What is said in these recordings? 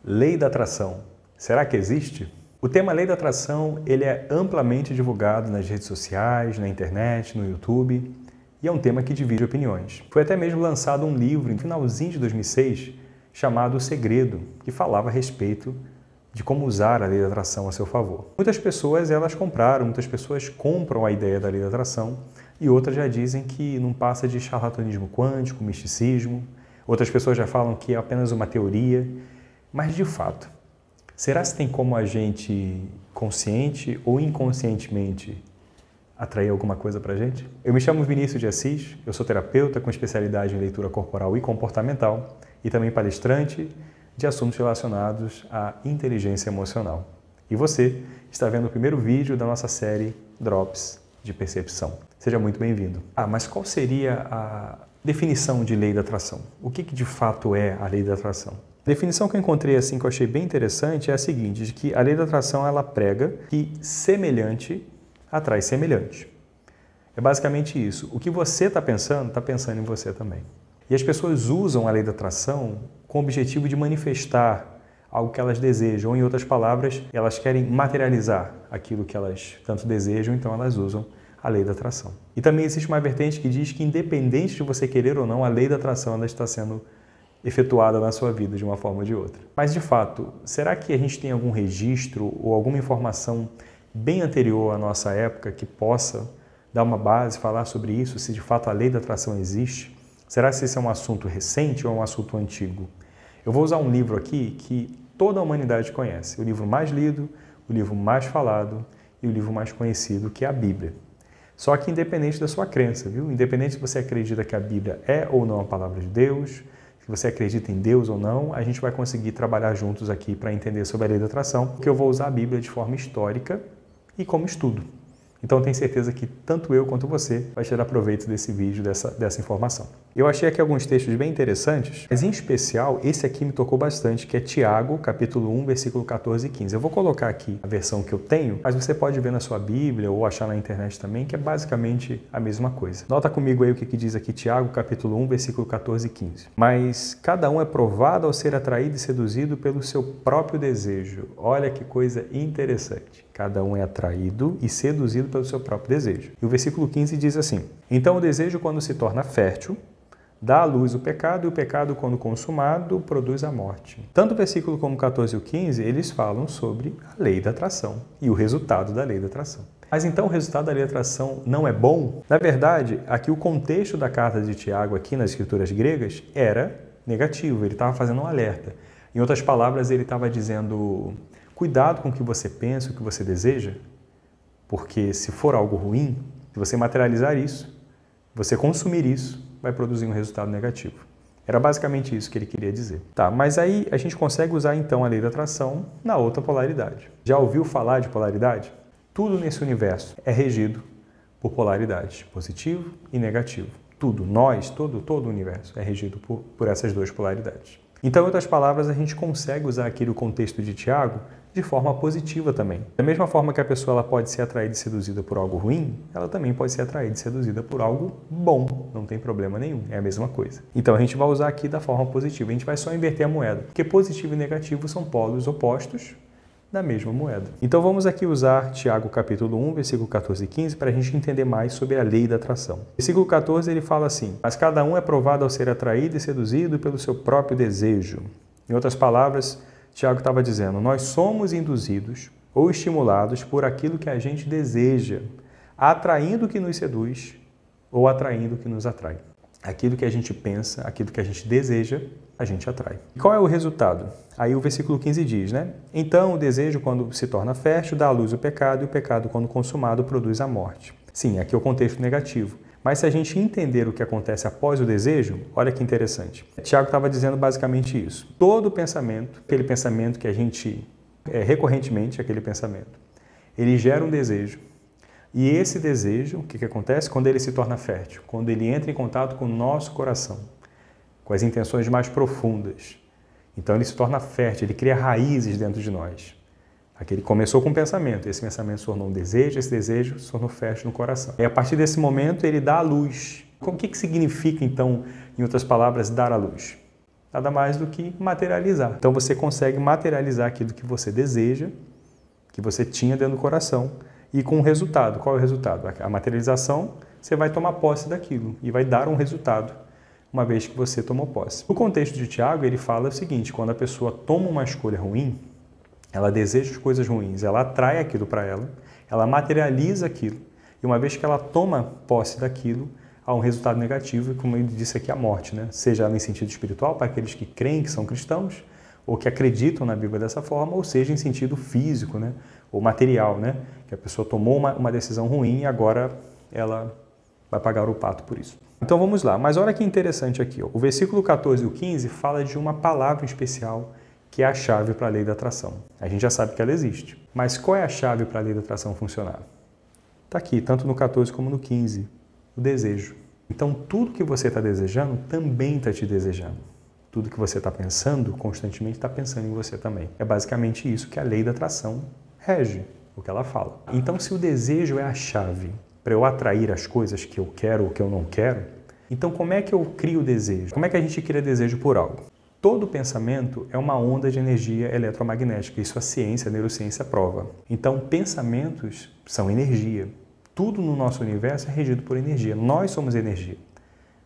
Lei da atração. Será que existe? O tema Lei da atração ele é amplamente divulgado nas redes sociais, na internet, no YouTube, e é um tema que divide opiniões. Foi até mesmo lançado um livro no finalzinho de 2006 chamado O Segredo, que falava a respeito de como usar a Lei da atração a seu favor. Muitas pessoas muitas pessoas compram a ideia da Lei da atração e outras já dizem que não passa de charlatanismo quântico, misticismo. Outras pessoas já falam que é apenas uma teoria. Mas, de fato, será que tem como a gente, consciente ou inconscientemente, atrair alguma coisa para a gente? Eu me chamo Vinícius de Assis, eu sou terapeuta com especialidade em leitura corporal e comportamental e também palestrante de assuntos relacionados à inteligência emocional. E você está vendo o primeiro vídeo da nossa série Drops de Percepção. Seja muito bem-vindo. Mas qual seria a definição de lei da atração? O que de fato é a lei da atração? A definição que eu encontrei assim que eu achei bem interessante é a seguinte, de que a lei da atração ela prega que semelhante atrai semelhante. É basicamente isso. O que você está pensando em você também. E as pessoas usam a lei da atração com o objetivo de manifestar algo que elas desejam, ou em outras palavras, elas querem materializar aquilo que elas tanto desejam, então elas usam a lei da atração. E também existe uma vertente que diz que independente de você querer ou não, a lei da atração ela está sendo efetuada na sua vida de uma forma ou de outra. Mas, de fato, será que a gente tem algum registro ou alguma informação bem anterior à nossa época que possa dar uma base, falar sobre isso, se de fato a lei da atração existe? Será que esse é um assunto recente ou é um assunto antigo? Eu vou usar um livro aqui que toda a humanidade conhece, o livro mais lido, o livro mais falado e o livro mais conhecido, que é a Bíblia. Só que independente da sua crença, viu? Independente se você acredita que a Bíblia é ou não a palavra de Deus, se você acredita em Deus ou não, a gente vai conseguir trabalhar juntos aqui para entender sobre a lei da atração, porque eu vou usar a Bíblia de forma histórica e como estudo. Então, tenho certeza que tanto eu quanto você vai tirar proveito desse vídeo, dessa informação. Eu achei aqui alguns textos bem interessantes, mas em especial, esse aqui me tocou bastante, que é Tiago, capítulo 1, versículo 14 e 15. Eu vou colocar aqui a versão que eu tenho, mas você pode ver na sua Bíblia ou achar na internet também, que é basicamente a mesma coisa. Nota comigo aí o que diz aqui Tiago, capítulo 1, versículo 14 e 15. Mas cada um é provado ao ser atraído e seduzido pelo seu próprio desejo. Olha que coisa interessante. Cada um é atraído e seduzido pelo seu próprio desejo. E o versículo 15 diz assim: Então o desejo, quando se torna fértil, dá à luz o pecado, e o pecado, quando consumado, produz a morte. Tanto o versículo como o 14 e o 15, eles falam sobre a lei da atração e o resultado da lei da atração. Mas então o resultado da lei da atração não é bom? Na verdade, aqui o contexto da carta de Tiago, aqui nas escrituras gregas, era negativo, ele estava fazendo um alerta. Em outras palavras, ele estava dizendo: cuidado com o que você pensa, o que você deseja, porque se for algo ruim, se você materializar isso, você consumir isso, vai produzir um resultado negativo. Era basicamente isso que ele queria dizer. Tá, mas aí a gente consegue usar então a lei da atração na outra polaridade. Já ouviu falar de polaridade? Tudo nesse universo é regido por polaridade, positivo e negativo. Tudo, todo o universo é regido por essas duas polaridades. Então, em outras palavras, a gente consegue usar aqui o contexto de Tiago de forma positiva também. Da mesma forma que a pessoa ela pode ser atraída e seduzida por algo ruim, ela também pode ser atraída e seduzida por algo bom. Não tem problema nenhum, é a mesma coisa. Então, a gente vai usar aqui da forma positiva. A gente vai só inverter a moeda, porque positivo e negativo são polos opostos da mesma moeda. Então, vamos aqui usar Tiago capítulo 1, versículo 14 e 15, para a gente entender mais sobre a lei da atração. Versículo 14, ele fala assim: Mas cada um é provado ao ser atraído e seduzido pelo seu próprio desejo. Em outras palavras, Tiago estava dizendo: nós somos induzidos ou estimulados por aquilo que a gente deseja, atraindo o que nos seduz ou atraindo o que nos atrai. Aquilo que a gente pensa, aquilo que a gente deseja, a gente atrai. E qual é o resultado? Aí o versículo 15 diz, né? Então o desejo, quando se torna fértil, dá à luz o pecado, e o pecado, quando consumado, produz a morte. Sim, aqui é o contexto negativo. Mas se a gente entender o que acontece após o desejo, olha que interessante. Tiago estava dizendo basicamente isso. Todo pensamento, aquele pensamento que a gente recorrentemente, aquele pensamento, ele gera um desejo. E esse desejo, o que acontece? Quando ele se torna fértil, quando ele entra em contato com o nosso coração, com as intenções mais profundas. Então ele se torna fértil, ele cria raízes dentro de nós. Aquele começou com um pensamento, esse pensamento se tornou um desejo, esse desejo se tornou fértil no coração. E a partir desse momento ele dá a luz. O que significa então, em outras palavras, dar a luz? nada mais do que materializar. Então você consegue materializar aquilo que você deseja, que você tinha dentro do coração, e com um resultado. Qual é o resultado? A materialização, você vai tomar posse daquilo e vai dar um resultado uma vez que você tomou posse. No contexto de Tiago, ele fala o seguinte: quando a pessoa toma uma escolha ruim, ela deseja as coisas ruins, ela atrai aquilo para ela materializa aquilo, e uma vez que ela toma posse daquilo, há um resultado negativo, e como ele disse aqui, a morte, né? Seja ela em sentido espiritual, para aqueles que creem que são cristãos, ou que acreditam na Bíblia dessa forma, ou seja em sentido físico, né? Ou material, né? Que a pessoa tomou uma decisão ruim e agora ela vai pagar o pato por isso. Então vamos lá, mas olha que interessante aqui, ó. O versículo 14 e o 15 fala de uma palavra especial que é a chave para a lei da atração. A gente já sabe que ela existe, mas qual é a chave para a lei da atração funcionar? Está aqui, tanto no 14 como no 15. O desejo. Então, tudo que você está desejando também está te desejando. Tudo que você está pensando, constantemente está pensando em você também. É basicamente isso que a lei da atração rege, o que ela fala. Então, se o desejo é a chave para eu atrair as coisas que eu quero ou que eu não quero, então como é que eu crio desejo? Como é que a gente cria desejo por algo? Todo pensamento é uma onda de energia eletromagnética. Isso a ciência, a neurociência prova. Então, pensamentos são energia. Tudo no nosso universo é regido por energia. Nós somos energia.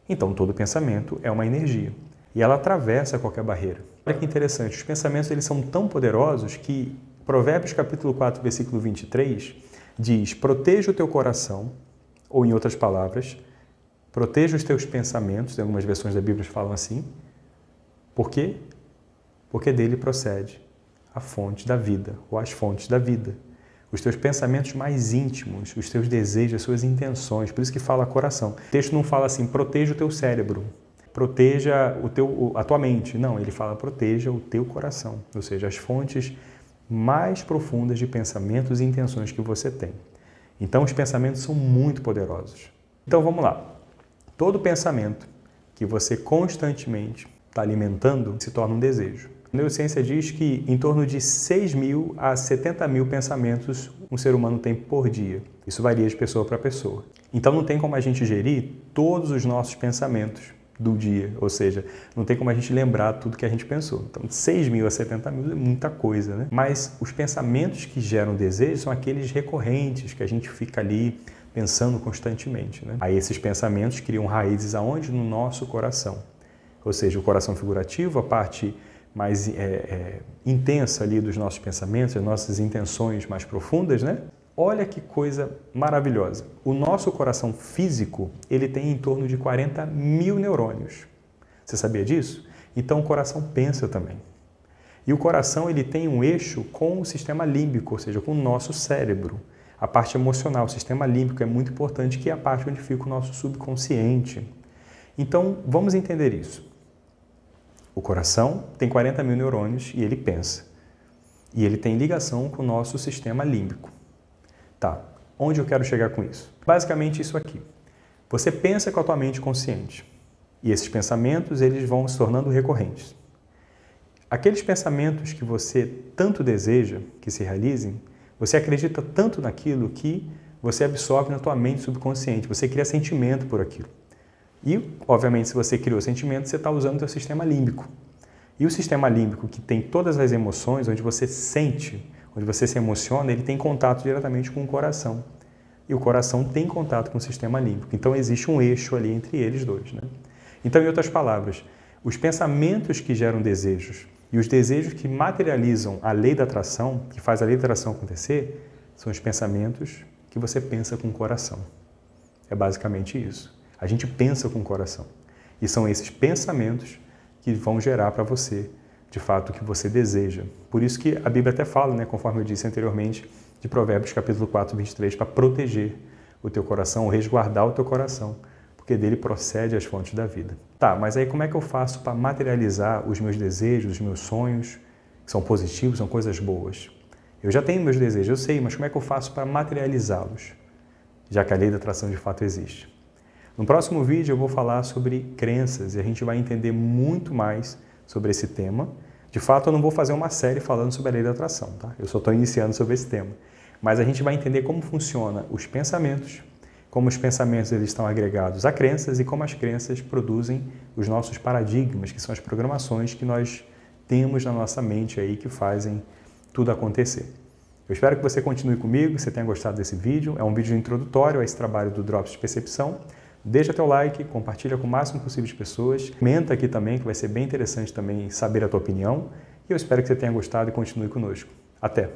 Então, todo pensamento é uma energia. E ela atravessa qualquer barreira. Olha que interessante, os pensamentos eles são tão poderosos que Provérbios capítulo 4, versículo 23, diz: proteja o teu coração, ou em outras palavras, proteja os teus pensamentos, em algumas versões da Bíblia falam assim. Por quê? Porque dele procede a fonte da vida, ou as fontes da vida. Os teus pensamentos mais íntimos, os teus desejos, as suas intenções. Por isso que fala coração. O texto não fala assim, proteja o teu cérebro, proteja a tua mente. Não, ele fala proteja o teu coração. Ou seja, as fontes mais profundas de pensamentos e intenções que você tem. Então, os pensamentos são muito poderosos. Então, vamos lá. Todo pensamento que você constantemente está alimentando se torna um desejo. A neurociência diz que em torno de 6.000 a 70.000 pensamentos um ser humano tem por dia. Isso varia de pessoa para pessoa. Então não tem como a gente gerir todos os nossos pensamentos do dia, ou seja, não tem como a gente lembrar tudo que a gente pensou. Então 6.000 a 70.000 é muita coisa, né? Mas os pensamentos que geram desejo são aqueles recorrentes que a gente fica ali pensando constantemente, né? Aí esses pensamentos criam raízes aonde? No nosso coração. Ou seja, o coração figurativo, a parte mais intensa ali dos nossos pensamentos, as nossas intenções mais profundas, né? Olha que coisa maravilhosa. O nosso coração físico, ele tem em torno de 40.000 neurônios. Você sabia disso? Então o coração pensa também. E o coração, ele tem um eixo com o sistema límbico, ou seja, com o nosso cérebro. A parte emocional, o sistema límbico é muito importante, que é a parte onde fica o nosso subconsciente. Então, vamos entender isso. O coração tem 40.000 neurônios e ele pensa. E ele tem ligação com o nosso sistema límbico. Tá, onde eu quero chegar com isso? Basicamente isso aqui. Você pensa com a tua mente consciente. E esses pensamentos, eles vão se tornando recorrentes. Aqueles pensamentos que você tanto deseja que se realizem, você acredita tanto naquilo que você absorve na tua mente subconsciente. Você cria sentimento por aquilo. E, obviamente, se você criou sentimento, você está usando o seu sistema límbico. E o sistema límbico, que tem todas as emoções, onde você sente, onde você se emociona, ele tem contato diretamente com o coração. E o coração tem contato com o sistema límbico. Então, existe um eixo ali entre eles dois, né? Então, em outras palavras, os pensamentos que geram desejos e os desejos que materializam a lei da atração, que faz a lei da atração acontecer, são os pensamentos que você pensa com o coração. É basicamente isso. A gente pensa com o coração. E são esses pensamentos que vão gerar para você, de fato, o que você deseja. Por isso que a Bíblia até fala, né, conforme eu disse anteriormente, de Provérbios capítulo 4, 23, para proteger o teu coração, resguardar o teu coração, porque dele procede as fontes da vida. Tá, mas aí como é que eu faço para materializar os meus desejos, os meus sonhos, que são positivos, são coisas boas? Eu já tenho meus desejos, eu sei, mas como é que eu faço para materializá-los, já que a lei da atração de fato existe? No próximo vídeo eu vou falar sobre crenças e a gente vai entender muito mais sobre esse tema. De fato, eu não vou fazer uma série falando sobre a lei da atração, tá? Eu só estou iniciando sobre esse tema. Mas a gente vai entender como funciona os pensamentos, como os pensamentos eles estão agregados a crenças e como as crenças produzem os nossos paradigmas, que são as programações que nós temos na nossa mente aí que fazem tudo acontecer. Eu espero que você continue comigo, que você tenha gostado desse vídeo. É um vídeo introdutório a esse trabalho do Drops de Percepção. Deixa teu like, compartilha com o máximo possível de pessoas. Comenta aqui também, que vai ser bem interessante também saber a tua opinião. E eu espero que você tenha gostado e continue conosco. Até!